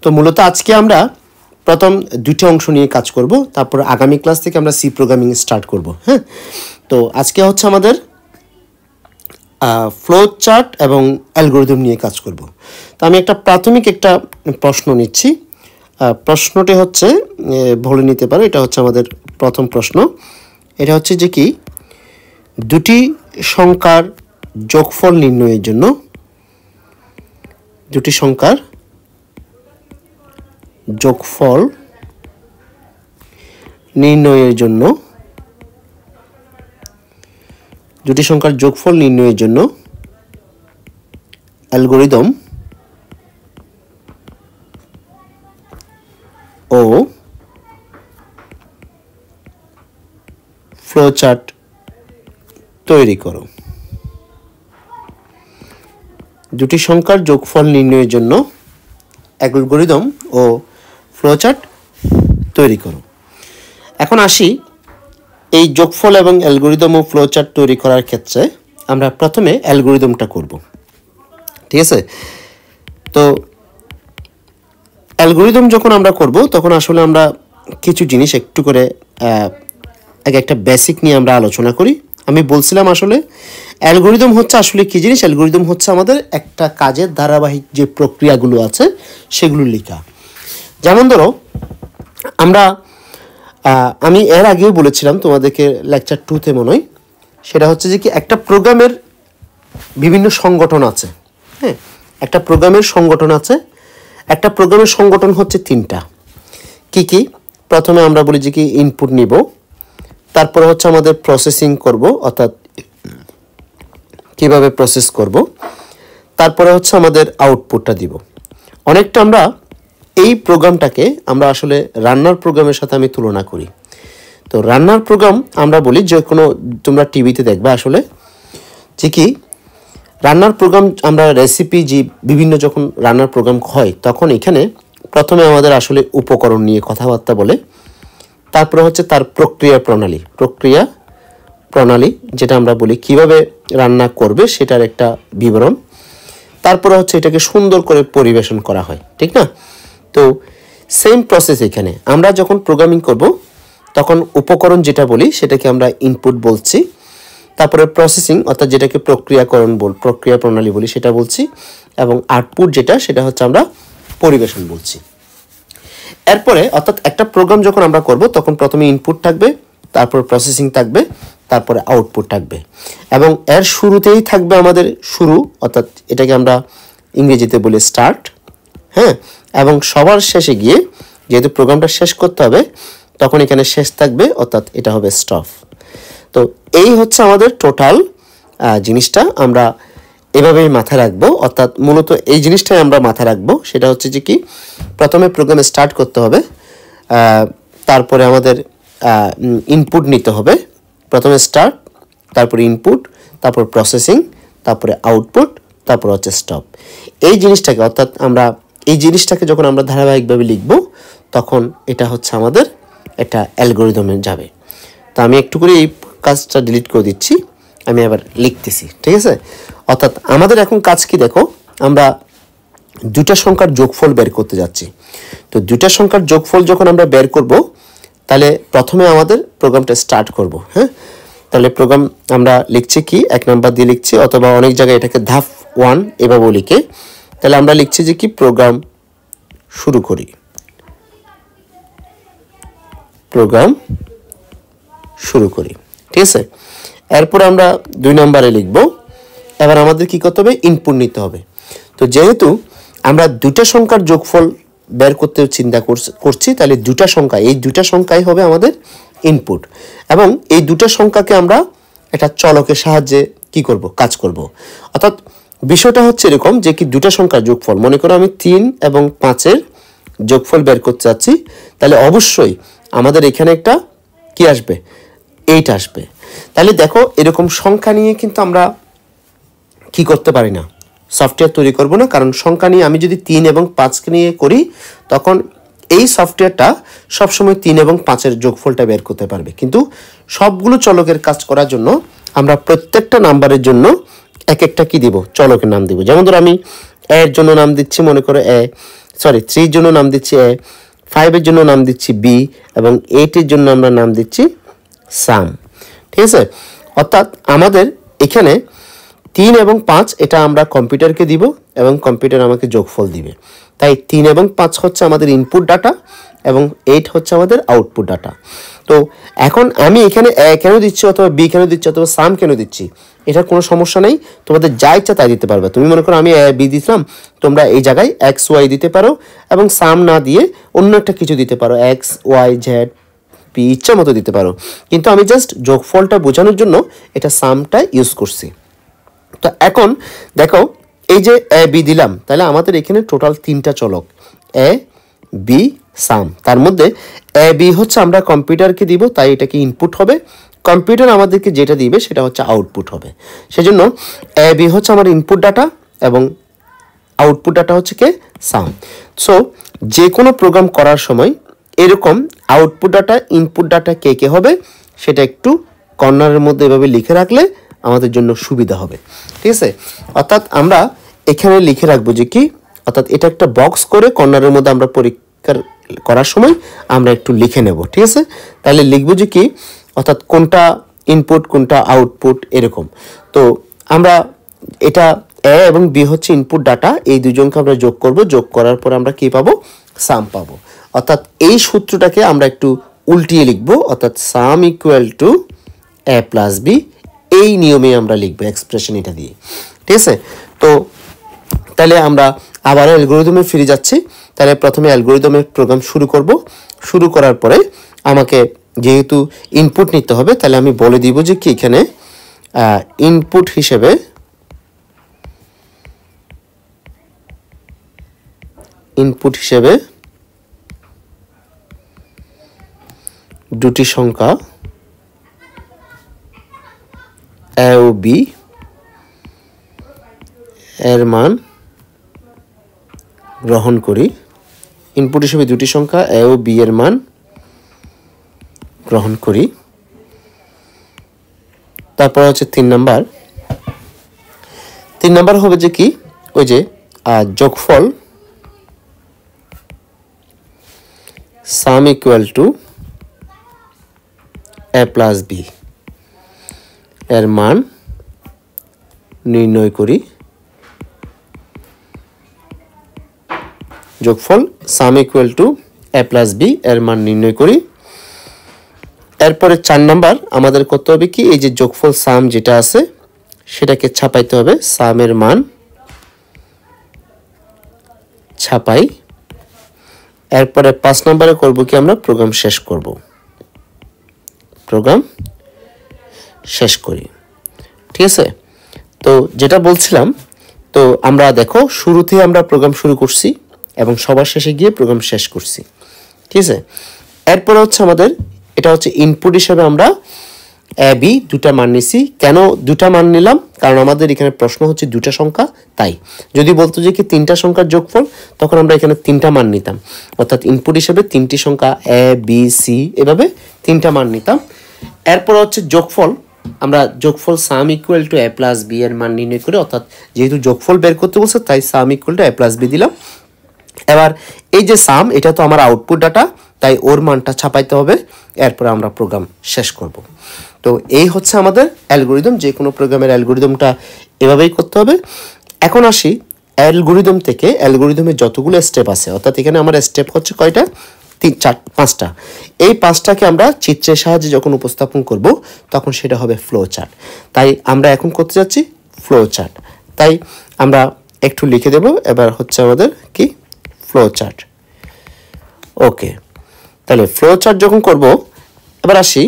তো মূলত আজকে আমরা প্রথম দুইটা অংশ নিয়ে কাজ করব, তারপর আগামী ক্লাস থেকে আমরা সি প্রোগ্রামিং স্টার্ট করব। হ্যাঁ, তো আজকে হচ্ছে আমাদের ফ্লো চার্ট এবং অ্যালগরিদম নিয়ে কাজ করব। তো আমি একটা প্রাথমিক একটা প্রশ্ন নিচ্ছি। প্রশ্নটি হচ্ছে, বলে নিতে পারো, এটা হচ্ছে আমাদের প্রথম প্রশ্ন। এটা হচ্ছে যে কি, দুটি সংখ্যার যোগফল নির্ণয়ের জন্য দুটি সংখ্যার যোগফল নির্ণয়ের জন্য অ্যালগরিদম ও ফ্লোচার্ট তৈরি করো। দুটি সংখ্যার যোগফল নির্ণয়ের জন্য অ্যালগরিদম ও ফ্লোচার্ট তৈরি করো। এখন আসি, এই যোগফল এবং অ্যালগরিদম ও ফ্লোচার্ট তৈরি করার ক্ষেত্রে আমরা প্রথমে অ্যালগরিদমটা করব। ঠিক আছে? তো অ্যালগরিদম যখন আমরা করব তখন আসলে আমরা কিছু জিনিস একটু করে একটা বেসিক নিয়ে আমরা আলোচনা করি। আমি বলছিলাম আসলে অ্যালগরিদম হচ্ছে আসলে কি জিনিস। অ্যালগরিদম হচ্ছে আমাদের একটা কাজের ধারাবাহিক যে প্রক্রিয়াগুলো আছে সেগুলো লেখা। যেমন ধরো, আমি এর আগেও বলেছিলাম তোমাদেরকে লেকচার 2-তে মনে হয়, সেটা হচ্ছে যে কি, একটা প্রোগ্রামের বিভিন্ন সংগঠন আছে। হ্যাঁ, একটা প্রোগ্রামের সংগঠন হচ্ছে 3টা। কি কি? প্রথমে আমরা বলি যে কি, ইনপুট নিব, তারপরে হচ্ছে আমাদের প্রসেসিং করব, অর্থাৎ কিভাবে প্রসেস করব, তারপরে হচ্ছে আমাদের আউটপুটটা দিব। অনেকটা আমরা এই প্রোগ্রামটাকে আমরা আসলে রান্নার প্রোগ্রামের সাথে আমি তুলনা করি। তো রান্নার প্রোগ্রাম আমরা বলি, যে কোনো তোমরা টিভিতে দেখবে আসলে যে কি, রান্নার প্রোগ্রাম আমরা রেসিপি যে বিভিন্ন যখন রান্নার প্রোগ্রাম হয় তখন এখানে প্রথমে আমাদের আসলে উপকরণ নিয়ে কথাবার্তা বলে, তারপরে হচ্ছে তার প্রক্রিয়া প্রণালী যেটা আমরা বলি কিভাবে রান্না করবে সেটার একটা বিবরণ, তারপরে হচ্ছে এটাকে সুন্দর করে পরিবেশন করা হয়। ঠিক না? তো সেম প্রসেস এখানে আমরা যখন প্রোগ্রামিং করব তখন উপকরণ যেটা বলি সেটাকে আমরা ইনপুট বলছি, তারপরে প্রসেসিং অর্থাৎ যেটাকে প্রক্রিয়া প্রণালী বলি সেটা বলছি, এবং আউটপুট সেটা হচ্ছে আমরা পরিবেশন বলছি। এরপরে অর্থাৎ একটা প্রোগ্রাম যখন আমরা করব তখন প্রথমে ইনপুট থাকবে, তারপর প্রসেসিং থাকবে, তারপরে আউটপুট থাকবে, এবং এর শুরুতেই থাকবে আমাদের শুরু, অর্থাৎ এটাকে আমরা ইংরেজিতে বলি স্টার্ট। হ্যাঁ, এবং সবার শেষে গিয়ে যেহেতু প্রোগ্রামটা শেষ করতে হবে তখন এখানে শেষ থাকবে, অর্থাৎ এটা হবে স্টপ। তো এই হচ্ছে আমাদের টোটাল জিনিসটা আমরা এভাবেই মাথায় রাখবো। অর্থাৎ মূলত এই জিনিসটাই আমরা মাথায় রাখবো, সেটা হচ্ছে যে কি, প্রথমে প্রোগ্রামে স্টার্ট করতে হবে, তারপরে আমাদের ইনপুট নিতে হবে, প্রথমে স্টার্ট, তারপরে ইনপুট, তারপর প্রসেসিং, তারপরে আউটপুট, তারপর হচ্ছে স্টপ। এই জিনিসটাকে অর্থাৎ আমরা এই জিনিসটাকে যখন আমরা ধারাবাহিকভাবে লিখব তখন এটা হচ্ছে আমাদের একটা অ্যালগরিদমে যাবে। তো আমি একটু করে এই কাজটা ডিলিট করে দিচ্ছি, আমি আবার লিখতেছি। ঠিক আছে? অর্থাৎ আমাদের এখন কাজ কি দেখো, আমরা দুটা সংখ্যার যোগফল বের করতে যাচ্ছি। তো দুটা সংখ্যার যোগফল যখন আমরা বের করব তাহলে প্রথমে আমাদের প্রোগ্রামটা স্টার্ট করব। হ্যাঁ, তাহলে প্রোগ্রাম আমরা লিখছি কি, 1 নাম্বার দিয়ে লিখছি, অথবা অনেক জায়গায় এটাকে ধাপ 1 এভাবেও লিখে। তাহলে আমরা লিখছি যে কি, প্রোগ্রাম শুরু করি। ঠিক আছে? এরপর আমরা 2 নম্বরে লিখব। এবার আমাদের কি করতে হবে, ইনপুট নিতে হবে। তো যেহেতু আমরা দুটা সংখ্যার যোগফল বের করতে চিন্তা করছি, তাহলে এই দুটা সংখ্যাই হবে আমাদের ইনপুট, এবং এই দুটা সংখ্যাকে আমরা একটা চলকের সাহায্যে কি করব, কাজ করব। অর্থাৎ বিষয়টা হচ্ছে এরকম যে কি, দুটা সংখ্যার যোগফল, মনে করো আমি 3 এবং 5-এর যোগফল বের করতে যাচ্ছি, তাহলে অবশ্যই আমাদের এখানে একটা কি আসবে, 8 আসবে। তাহলে দেখো, এরকম সংখ্যা নিয়ে কিন্তু আমরা কি করতে পারি না, সফটওয়্যার তৈরি করব না। কারণ সংখ্যা নিয়ে আমি যদি 3 এবং 5কে নিয়ে করি তখন এই সফটওয়্যারটা সবসময় 3 এবং 5-এর যোগফলটা বের করতে পারবে। কিন্তু সবগুলো চলকের কাজ করার জন্য আমরা প্রত্যেকটা নাম্বারের জন্য এক একটা কি দিব, চলকের নাম দিব। যেমন ধরো আমি এর জন্য নাম দিচ্ছি, মনে করো এ, সরি 3 এর জন্য নাম দিচ্ছি এ, 5 এর জন্য নাম দিচ্ছি বি এবং 8 এর জন্য আমরা নাম দিচ্ছি সাম। ঠিক আছে, অর্থাৎ আমাদের এখানে 3 এবং 5 এটা আমরা কম্পিউটারকে দিব এবং কম্পিউটার আমাকে যোগফল দিবে। তাই 3 এবং 5 হচ্ছে আমাদের ইনপুট ডাটা এবং 8 হচ্ছে আমাদের আউটপুট ডাটা। তো এখন আমি এখানে এ কেন দিচ্ছি অথবা বি কেন দিচ্ছি অথবা সাম কেন দিচ্ছি, এটার কোনো সমস্যা নেই, তোমাদের যা ইচ্ছা তাই দিতে পারবে। তুমি মনে করো আমি এ বি দিলাম, তোমরা এই জায়গায় এক্স ওয়াই দিতে পারো এবং সাম না দিয়ে অন্য একটা কিছু দিতে পারো, এক্স ওয়াই জেড পি ইচ্ছা মতো দিতে পারো, কিন্তু আমি জাস্ট যোগফলটা বোঝানোর জন্য এটা সামটা ইউজ করছি। তো এখন দেখো এই যে এ বি দিলাম, তাহলে আমাদের এখানে টোটাল 3টা চলক এ বি সাম। তার মধ্যে এ বি হচ্ছে আমরা কম্পিউটারকে দিব, তাই এটাকে ইনপুট হবে, কম্পিউটার আমাদেরকে যেটা দিবে সেটা হচ্ছে আউটপুট হবে। সেজন্য এ বি হচ্ছে আমার ইনপুট ডাটা এবং আউটপুট ডাটা হচ্ছে কে সাম। সো যে কোনো প্রোগ্রাম করার সময় এরকম আউটপুট ডাটা ইনপুট ডাটা কে কে হবে সেটা একটু কর্নারের মধ্যে এভাবে লিখে রাখলে আমাদের জন্য সুবিধা হবে। ঠিক আছে, অর্থাৎ আমরা এখানে লিখে রাখবো যে কি, অর্থাৎ এটা একটা বক্স করে কর্নারের মধ্যে আমরা পরীক্ষা করার সময় আমরা একটু লিখে নেব। ঠিক আছে, তাহলে লিখবো যে কি, অর্থাৎ কোনটা ইনপুট কোনটা আউটপুট এরকম। তো আমরা এটা এ এবং বি হচ্ছে ইনপুট ডাটা, এই দুজনকে আমরা যোগ করব, যোগ করার পর আমরা কি পাবো, সাম পাবো। অর্থাৎ এই সূত্রটাকে আমরা একটু উল্টিয়ে লিখবো, অর্থাৎ sum equal to A plus B, এই নিয়মে আমরা লিখবো এক্সপ্রেশন এটা দিয়ে। ঠিক আছে, তো তাহলে আমরা আবার অ্যালগরিদমে ফিরে যাচ্ছি। তাহলে প্রথমে অ্যালগরিদমের প্রোগ্রাম শুরু করব, শুরু করার পরে আমাকে যেহেতু ইনপুট নিতে হবে, তাহলে আমি বলে দিব যে কি এখানে ইনপুট হিসেবে দুটি সংখ্যা এ ও বি এর মান গ্রহণ করি। ইনপুট হিসেবে দুটি সংখ্যা এ ও বি এর মান গ্রহণ করি। তারপর হচ্ছে 3 নাম্বার হবে যে কি, ওই যে যোগফল sum equal to A plus B এর মান নির্ণয় করি। যোগফল sum equal to A plus B এর মান নির্ণয় করি। এরপরে 4 নাম্বার আমাদের করতে হবে কি, এই যে যোগফল সাম যেটা আছে সেটাকে ছাপাইতে হবে, সামের মান ছাপাই। এরপরে 5 নাম্বারে করব কি, আমরা প্রোগ্রাম শেষ করি। ঠিক আছে, তো যেটা বলছিলাম, তো আমরা দেখো শুরুতে আমরা প্রোগ্রাম শুরু করছি এবং সবার শেষে গিয়ে প্রোগ্রাম শেষ করছি। ঠিক আছে, এরপরে হচ্ছে আমাদের এটা হচ্ছে ইনপুট হিসেবে আমরা এ বি দুটা মান নিছি। কেন দুটা মান নিলাম, কারণ আমাদের এখানে প্রশ্ন হচ্ছে দুটা সংখ্যা, তাই যদি বলতো যে কি 3টা সংখ্যার যোগফল, তখন আমরা এখানে 3টা মান নিতাম, অর্থাৎ ইনপুট হিসেবে 3টি সংখ্যা এ বি সি এভাবে 3টা মান নিতাম। এরপর হচ্ছে যোগফল, আমরা যোগফল sum equal to A plus B এর মান নির্ণয় করে, অর্থাৎ যেহেতু যোগফল বের করতে বলছে তাই sum equal to A plus B দিলাম। এবার এই যে সাম, এটা তো আমার আউটপুট ডাটা, তাই ওর মানটা ছাপাইতে হবে, এরপর আমরা প্রোগ্রাম শেষ করব। তো এই হচ্ছে আমাদের অ্যালগরিদম, যে কোনো প্রোগ্রামের অ্যালগরিদমটা এভাবেই করতে হবে। এখন আসি অ্যালগরিদম থেকে, অ্যালগরিদমের যতগুলো স্টেপ আছে, অর্থাৎ এখানে আমার স্টেপ হচ্ছে কয়টা, 5টা। এই 5টাকে আমরা চিত্রের সাহায্যে যখন উপস্থাপন করব তখন সেটা হবে ফ্লো চার্ট। তাই আমরা এখন করতে যাচ্ছি ফ্লো চার্ট, তাই আমরা একটু লিখে দেব। এবার হচ্ছে আমাদের কি, ফ্লো চার্ট। ওকে, তাহলে ফ্লো চার্ট যখন করব, এবার আসি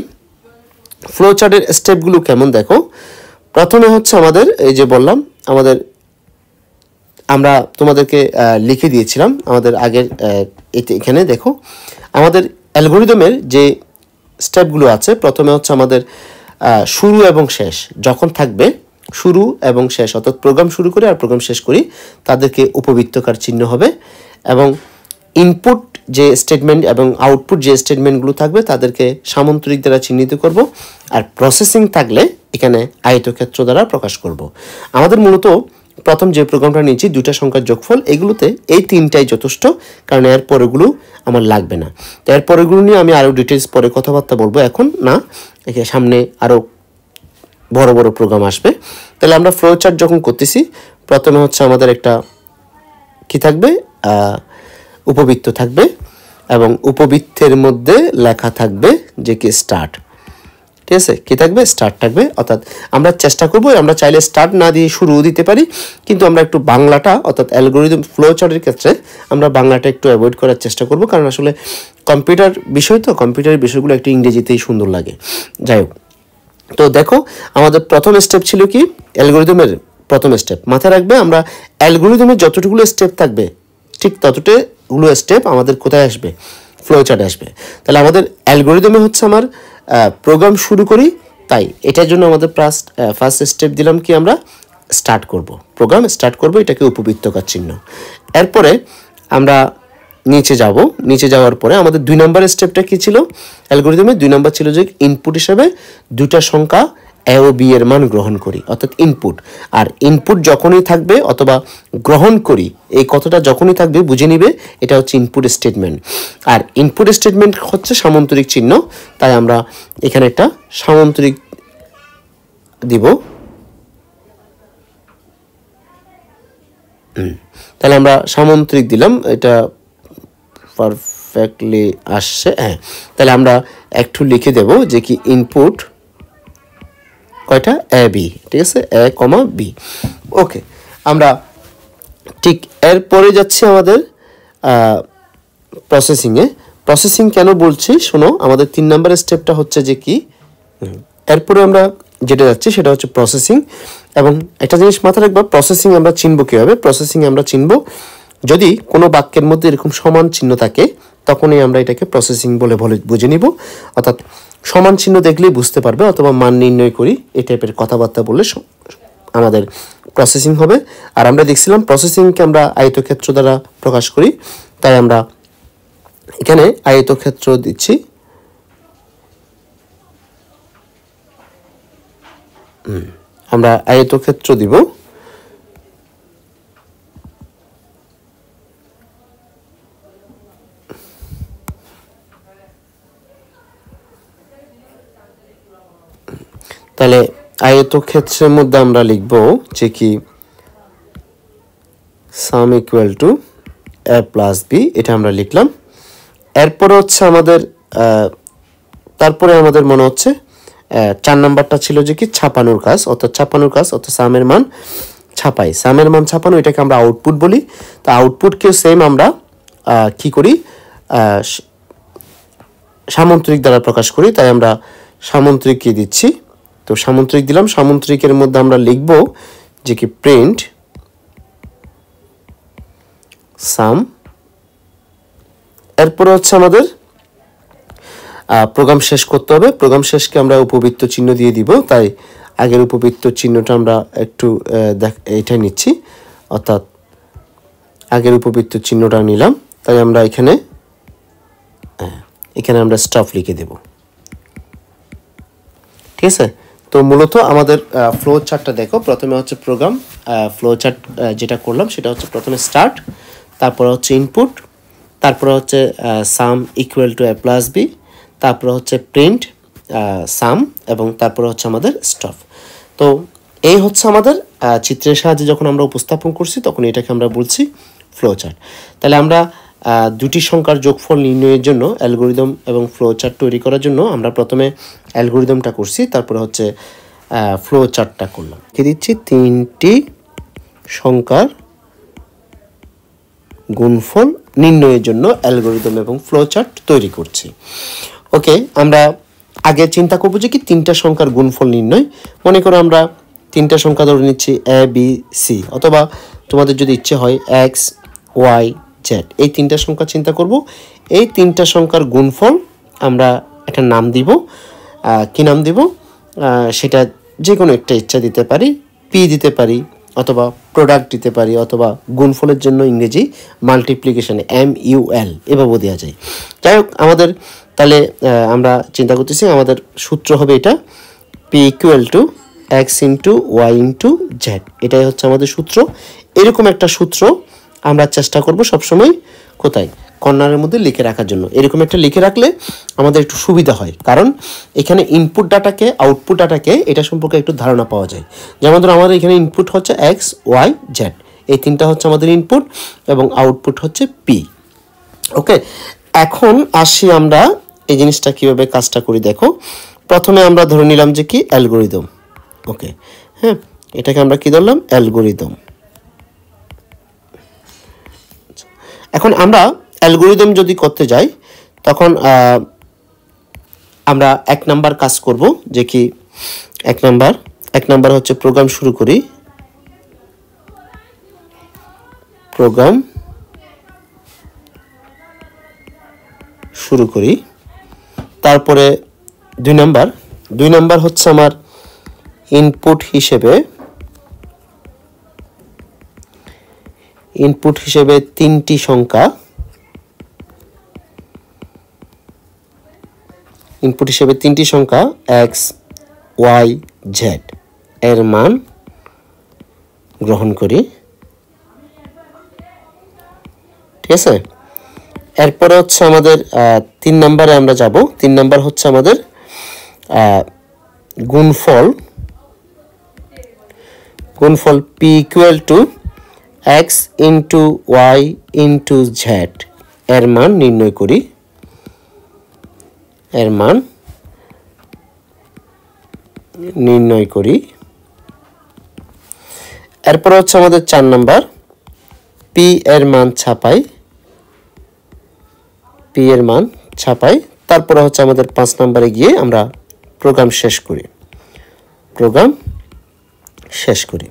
ফ্লো চার্টের স্টেপগুলো কেমন। দেখো প্রথমে হচ্ছে আমাদের এই যে বললাম, আমরা তোমাদেরকে লিখে দিয়েছিলাম আমাদের আগের এখানে দেখো আমাদের অ্যালগরিদমের যে স্টেপগুলো আছে। প্রথমে হচ্ছে আমাদের শুরু এবং শেষ যখন থাকবে, শুরু এবং শেষ অর্থাৎ প্রোগ্রাম শুরু করি আর প্রোগ্রাম শেষ করি, তাদেরকে উপবৃত্তকার চিহ্ন হবে, এবং ইনপুট যে স্টেটমেন্ট এবং আউটপুট যে স্টেটমেন্টগুলো থাকবে তাদেরকে সামন্তরিক দ্বারা চিহ্নিত করব, আর প্রসেসিং থাকলে এখানে আয়তক্ষেত্র দ্বারা প্রকাশ করব। আমাদের মূলত প্রথম যে প্রোগ্রামটা নিয়েছি দুটা সংখ্যার যোগফল, এগুলোতে এই তিনটাই যথেষ্ট, কারণ এর পরেগুলো আমার লাগবে না। তো এর পরেগুলো নিয়ে আমি আরও ডিটেলস পরে কথাবার্তা বলবো, এখন না, সামনে আরও বড় বড় প্রোগ্রাম আসবে। তাহলে আমরা ফ্লো চার্ট যখন করতেছি, প্রথমে হচ্ছে আমাদের একটা কি থাকবে, উপবৃত্ত থাকবে, এবং উপবৃত্তের মধ্যে লেখা থাকবে যে কি স্টার্ট। ঠিক আছে, কি থাকবে, স্টার্ট থাকবে। অর্থাৎ আমরা চেষ্টা করব, আমরা চাইলে স্টার্ট না দিয়ে শুরু দিতে পারি, কিন্তু আমরা একটু বাংলাটা, অর্থাৎ অ্যালগরিদম ফ্লো চার্টের ক্ষেত্রে আমরা বাংলাটা একটু অ্যাভয়েড করার চেষ্টা করব, কারণ আসলে কম্পিউটার বিষয় তো, কম্পিউটারের বিষয়গুলো একটু ইংরেজিতেই সুন্দর লাগে। যাই হোক, তো দেখো আমাদের প্রথম স্টেপ ছিল কি, অ্যালগরিদমের প্রথম স্টেপ মাথায় রাখবে, আমরা অ্যালগরিদমের যতটুকুলো স্টেপ থাকবে ঠিক ততটাগুলো স্টেপ আমাদের কোথায় আসবে, ফ্লো চার্টে আসবে। তাহলে আমাদের অ্যালগরিদমে হচ্ছে আমার প্রোগ্রাম শুরু করি, তাই এটার জন্য আমাদের ফার্স্ট স্টেপ দিলাম কি, আমরা স্টার্ট করব, প্রোগ্রাম স্টার্ট করব, এটাকে উপবৃত্তকার চিহ্ন। এরপরে আমরা নিচে যাব, নিচে যাওয়ার পরে আমাদের 2 নম্বরের স্টেপটা কি ছিল, অ্যালগরিদমে 2 নম্বর ছিল যে ইনপুট হিসেবে দুটা সংখ্যা এ ও বি এর মান গ্রহণ করি, অর্থাৎ ইনপুট। আর ইনপুট যখনই থাকবে অথবা গ্রহণ করি, এই কথাটা যখনই থাকবে বুঝে নিবে এটা হচ্ছে ইনপুট স্টেটমেন্ট। আর ইনপুট স্টেটমেন্ট হচ্ছে সামান্তরিক চিহ্ন, তাই আমরা এখানে একটা সামান্তরিক দিব। তাহলে আমরা সামান্তরিক দিলাম, এটা পারফেক্টলি আসছে। হ্যাঁ, তাহলে আমরা একটু লিখে দেব যে কি ইনপুট কয়টা, এ বি, ঠিক আছে, এ কমা বি। ওকে, আমরা ঠিক এরপরে যাচ্ছি আমাদের প্রসেসিংয়ে। প্রসেসিং কেন বলছি শোনো, আমাদের 3 নম্বরের স্টেপটা হচ্ছে যে কি, এরপরে আমরা যেটা যাচ্ছি সেটা হচ্ছে প্রসেসিং। এবং একটা জিনিস মাথায় রাখবা, প্রসেসিং আমরা চিনব কীভাবে, প্রসেসিং আমরা চিনব যদি কোনো বাক্যের মধ্যে এরকম সমান চিহ্ন থাকে, তখনই আমরা এটাকে প্রসেসিং বলে বুঝে নিব। অর্থাৎ সমান চিহ্ন দেখলেই বুঝতে পারবে, অথবা মান নির্ণয় করি এই টাইপের কথাবার্তা বললে আমাদের প্রসেসিং হবে। আর আমরা দেখছিলাম প্রসেসিংকে আমরা আয়তক্ষেত্র দ্বারা প্রকাশ করি, তাই আমরা এখানে আয়তক্ষেত্র দিচ্ছি। আমরা আয়তক্ষেত্র দিব। তাহলে আয়তক্ষেত্রের মধ্যে আমরা লিখব যে কি sum equal to A plus B, এটা আমরা লিখলাম। এরপরে হচ্ছে আমাদের তারপরে আমাদের মনে হচ্ছে 4 নাম্বারটা ছিল যে কি ছাপানোর কাজ, অর্থাৎ সামের মান ছাপাই, সামের মান ছাপানো, এটাকে আমরা আউটপুট বলি। তো আউটপুটকেও সেম আমরা কি করি, সামান্তরিক দ্বারা প্রকাশ করি, তাই আমরা সামান্তরিক কি দিচ্ছি, তো সামান্তরিক দিলাম। সামান্তরিকের মধ্যে আমরা লিখব যে কি প্রিন্ট সাম। এরপরে হচ্ছে আমাদের প্রোগ্রাম শেষ করতে হবে, প্রোগ্রাম শেষকে আমরা উপবৃত্ত চিহ্ন দিয়ে দিব, তাই আগের উপবৃত্ত চিহ্নটা আমরা একটু এইটা নিচ্ছি, অর্থাৎ আগের উপবৃত্ত চিহ্নটা নিলাম, তাই আমরা এখানে আমরা স্টপ লিখে দেব। ঠিক আছে, তো মূলত আমাদের ফ্লো চার্টটা দেখো, প্রথমে হচ্ছে প্রোগ্রাম ফ্লো চার্ট যেটা করলাম সেটা হচ্ছে প্রথমে স্টার্ট, তারপরে হচ্ছে ইনপুট, তারপরে হচ্ছে sum equal to A plus B, তারপরে হচ্ছে প্রিন্ট সাম, এবং তারপরে হচ্ছে আমাদের স্টপ। তো এই হচ্ছে আমাদের চিত্রের সাহায্যে যখন আমরা উপস্থাপন করছি তখন এটাকে আমরা বলছি ফ্লো চার্ট। তাহলে আমরা দুটি সংখ্যার যোগফল নির্ণয়ের জন্য অ্যালগরিদম এবং ফ্লো চার্ট তৈরি করার জন্য আমরা প্রথমে অ্যালগরিদমটা করছি, তারপরে হচ্ছে ফ্লো চার্টটা করলাম। কি দিচ্ছি, 3টি সংখ্যার গুণফল নির্ণয়ের জন্য অ্যালগরিদম এবং ফ্লো চার্ট তৈরি করছি। ওকে, আমরা আগে চিন্তা করবো যে কি 3টা সংখ্যার গুণফল নির্ণয়। মনে করো আমরা 3টা সংখ্যা ধরে নিচ্ছি এ বি সি, অথবা তোমাদের যদি ইচ্ছে হয় এক্স ওয়াই জেড, এই 3টা সংখ্যা চিন্তা করব। এই 3টা সংখ্যার গুণফল আমরা একটা নাম দিব। কি নাম দিব, সেটা যে কোনো একটা ইচ্ছা দিতে পারি, পি দিতে পারি, অথবা প্রোডাক্ট দিতে পারি, অথবা গুণফলের জন্য ইংরেজি মাল্টিপ্লিকেশন MUL এভাবেও দেওয়া যায়। যাই হোক, আমাদের তাহলে আমরা চিন্তা করতেছি আমাদের সূত্র হবে এটা, P equal to X into Y into Z, এটাই হচ্ছে আমাদের সূত্র। এরকম একটা সূত্র আমরা চেষ্টা করব সবসময় কোথায়, কর্নারের মধ্যে লিখে রাখার জন্য। এরকম একটা লিখে রাখলে আমাদের একটু সুবিধা হয়, কারণ এখানে ইনপুট ডাটাকে আউটপুট ডাটাকে এটা সম্পর্কে একটু ধারণা পাওয়া যায়। যেমন ধরো আমাদের এখানে ইনপুট হচ্ছে এক্স ওয়াই জেড, এই তিনটা হচ্ছে আমাদের ইনপুট এবং আউটপুট হচ্ছে পি। ওকে, এখন আসি আমরা এই জিনিসটা কীভাবে কাজটা করি। দেখো, প্রথমে আমরা ধরে নিলাম যে কি অ্যালগোরিদম। ওকে, হ্যাঁ, এটাকে আমরা কি ধরলাম, অ্যালগোরিদম। এখন আমরা অ্যালগোরিদম যদি করতে যাই তখন আমরা 1 নাম্বার কাজ করব, যে কি 1 নাম্বার হচ্ছে প্রোগ্রাম শুরু করি, প্রোগ্রাম শুরু করি। তারপরে 2 নাম্বার হচ্ছে আমার ইনপুট হিসেবে 3টি সংখ্যা, এক্স ওয়াই জেড এর মান গ্রহণ করি। ঠিক আছে, এরপরে হচ্ছে আমাদের 3 নাম্বারে আমরা যাব। 3 নাম্বার হচ্ছে আমাদের গুণফল P equal to X into Y into Z এর মান নির্ণয় করি, এরপরে হচ্ছে আমাদের 4 নাম্বার পি এর মান ছাপাই। তারপরে হচ্ছে আমাদের 5 নাম্বারে গিয়ে আমরা প্রোগ্রাম শেষ করি।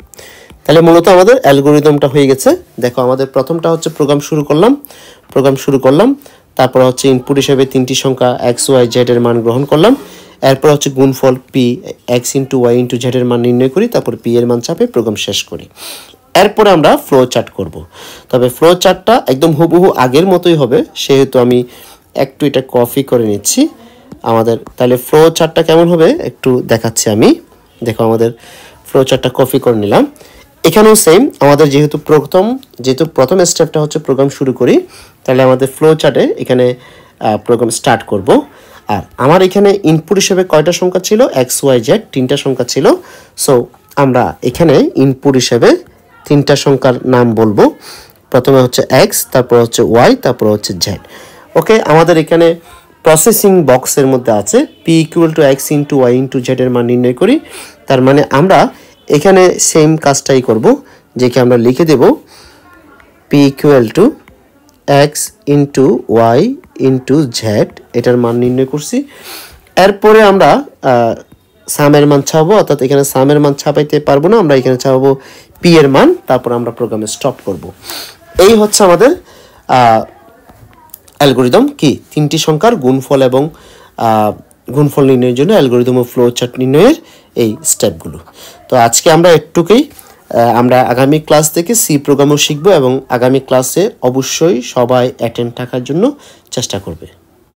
তাহলে মূলত আমাদের অ্যালগোরিদমটা হয়ে গেছে। দেখো, আমাদের প্রথমটা হচ্ছে প্রোগ্রাম শুরু করলাম, তারপর হচ্ছে ইনপুট হিসেবে 3টি সংখ্যা এক্স ওয়াই জেড এর মান গ্রহণ করলাম, এরপর হচ্ছে গুণফল P X into Y into Z এর মান নির্ণয় করি, তারপর পি এর মান চাপে প্রোগ্রাম শেষ করি। এরপরে আমরা ফ্লো চার্ট করব। তবে ফ্লো চার্টটা একদম হুবহু আগের মতোই হবে, সেহেতু আমি একটু এটা কপি করে নিচ্ছি আমাদের। তাহলে ফ্লো চার্টটা কেমন হবে একটু দেখাচ্ছি আমি। দেখো, আমাদের ফ্লো চার্টটা কপি করে নিলাম। এখানেও সেম, আমাদের যেহেতু প্রথম স্টেপটা হচ্ছে প্রোগ্রাম শুরু করি, তাহলে আমাদের ফ্লো চার্টে এখানে প্রোগ্রাম স্টার্ট করব। আর আমার এখানে ইনপুট হিসেবে কয়টা সংখ্যা ছিল, এক্স ওয়াই জেড 3টা সংখ্যা ছিল। সো আমরা এখানে ইনপুট হিসেবে 3টা সংখ্যার নাম বলবো। প্রথমে হচ্ছে এক্স, তারপর হচ্ছে ওয়াই, তারপর হচ্ছে জেড। ওকে, আমাদের এখানে প্রসেসিং বক্সের মধ্যে আছে P equal to X into Y into Z এর মান নির্ণয় করি। তার মানে আমরা এখানে সেম কাজটাই করব, যে কি আমরা লিখে দেব P equal to X into Y into Z, এটার মান নির্ণয় করছি। এরপরে আমরা সামের মান ছাপাবো, অর্থাৎ এখানে সামের মান ছাপাইতে পারবো না, আমরা এখানে ছাপাবো পি এর মান, তারপর আমরা প্রোগ্রামে স্টপ করব। এই হচ্ছে আমাদের অ্যালগোরিদম, কি 3টি সংখ্যার গুণফল এবং গুণফল নির্ণয়ের জন্য অ্যালগোরিদম ও ফ্লো চার্ট নির্ণয়ের এই স্টেপগুলো। তো আজকে আমরা একটুকুই, আমরা আগামী ক্লাস থেকে সি প্রোগ্রামও শিখবো এবং আগামী ক্লাসে অবশ্যই সবাই অ্যাটেন্ড থাকার জন্য চেষ্টা করবে।